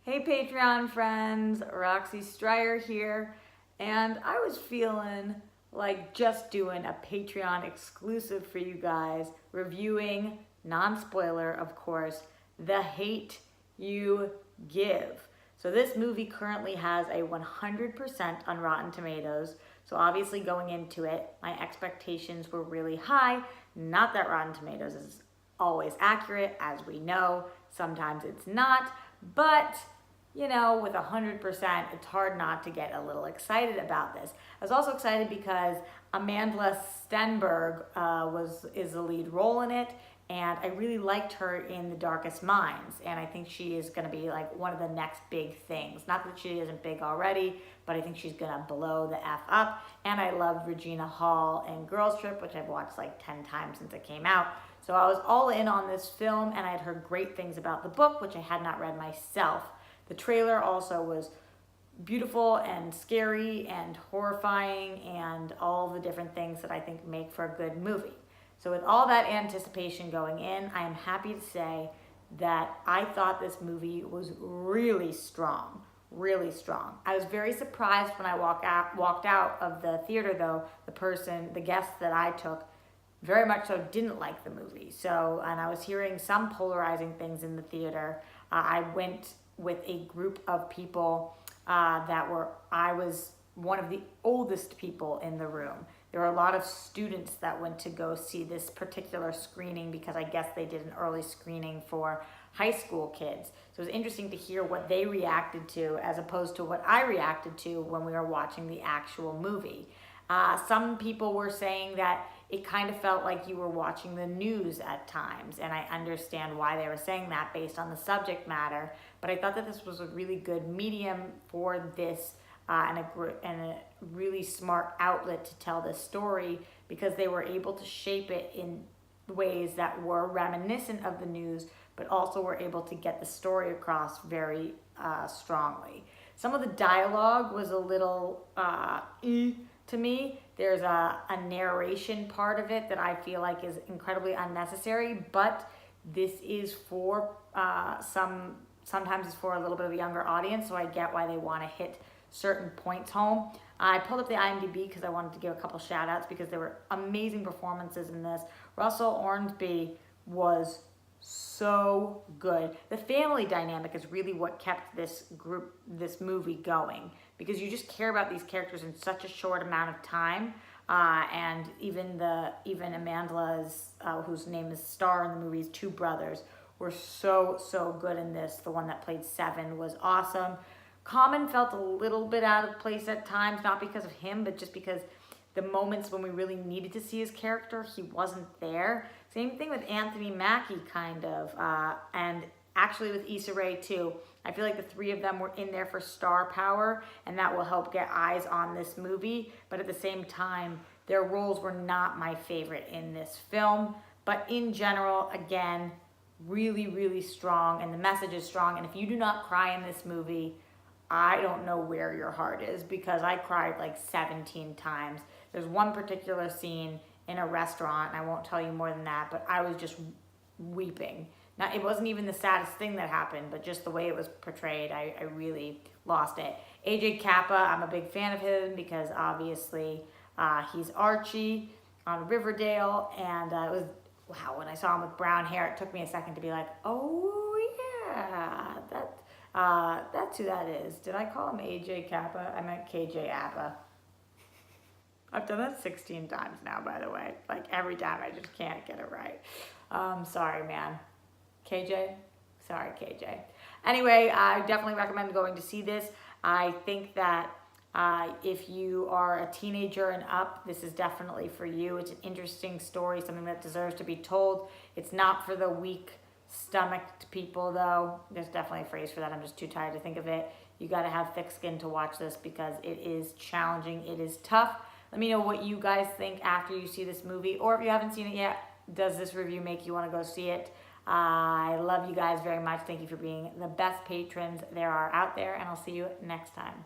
Hey Patreon friends, Roxy Stryer here, and I was feeling like just doing a Patreon exclusive for you guys, reviewing, non-spoiler of course, The Hate U Give. So this movie currently has a 100% on Rotten Tomatoes, so obviously going into it, my expectations were really high. Not that Rotten Tomatoes is always accurate, as we know, sometimes it's not, but you know, with 100%, it's hard not to get a little excited about this. I was also excited because Amandla Stenberg is the lead role in it, and I really liked her in The Darkest Minds, and I think she is going to be like one of the next big things. Not that she isn't big already, but I think she's going to blow the F up, and I loved Regina Hall in Girls Trip, which I've watched like 10 times since it came out. So I was all in on this film, and I had heard great things about the book, which I had not read myself. The trailer also was beautiful and scary and horrifying and all the different things that I think make for a good movie. So with all that anticipation going in, I am happy to say that I thought this movie was really strong, really strong. I was very surprised when I walked out of the theater though, the guest that I took, very much so didn't like the movie. So, and I was hearing some polarizing things in the theater. I went with a group of people I was one of the oldest people in the room. There were a lot of students that went to go see this particular screening because I guess they did an early screening for high school kids. So it was interesting to hear what they reacted to as opposed to what I reacted to when we were watching the actual movie. Some people were saying that it kind of felt like you were watching the news at times, and I understand why they were saying that based on the subject matter, but I thought that this was a really good medium for this and a really smart outlet to tell this story because they were able to shape it in ways that were reminiscent of the news, but also were able to get the story across very strongly. Some of the dialogue was a little to me. There's a narration part of it that I feel like is incredibly unnecessary, but this is for sometimes it's for a little bit of a younger audience, so I get why they want to hit certain points home. I pulled up the IMDb because I wanted to give a couple shout outs because there were amazing performances in this. Russell Ormsby was so good. The family dynamic is really what kept this movie going because you just care about these characters in such a short amount of time. And even Amandla's, whose name is Star in the movie's two brothers, were so good in this. The one that played Seven was awesome. Common felt a little bit out of place at times, not because of him, but just because the moments when we really needed to see his character, he wasn't there. Same thing with Anthony Mackie, kind of, and actually with Issa Rae too. I feel like the three of them were in there for star power, and that will help get eyes on this movie. But at the same time, their roles were not my favorite in this film. But in general, again, really strong, and the message is strong. And if you do not cry in this movie, I don't know where your heart is because I cried like 17 times. There's one particular scene in a restaurant, and I won't tell you more than that, but I was just weeping. Now, it wasn't even the saddest thing that happened, but just the way it was portrayed, I really lost it. AJ Kappa, I'm a big fan of him because obviously he's Archie on Riverdale, and it was, wow, when I saw him with brown hair, it took me a second to be like, oh yeah, that's who that is. Did I call him AJ Kappa? I meant KJ Appa. I've done that 16 times now, by the way. Like every time, I just can't get it right. Sorry, man. KJ? Sorry, KJ. Anyway, I definitely recommend going to see this. I think that if you are a teenager and up, this is definitely for you. It's an interesting story, something that deserves to be told. It's not for the weak-stomached people, though. There's definitely a phrase for that. I'm just too tired to think of it. You got to have thick skin to watch this because it is challenging. It is tough. Let me know what you guys think after you see this movie, or if you haven't seen it yet, does this review make you want to go see it? I love you guys very much. Thank you for being the best patrons there are out there, and I'll see you next time.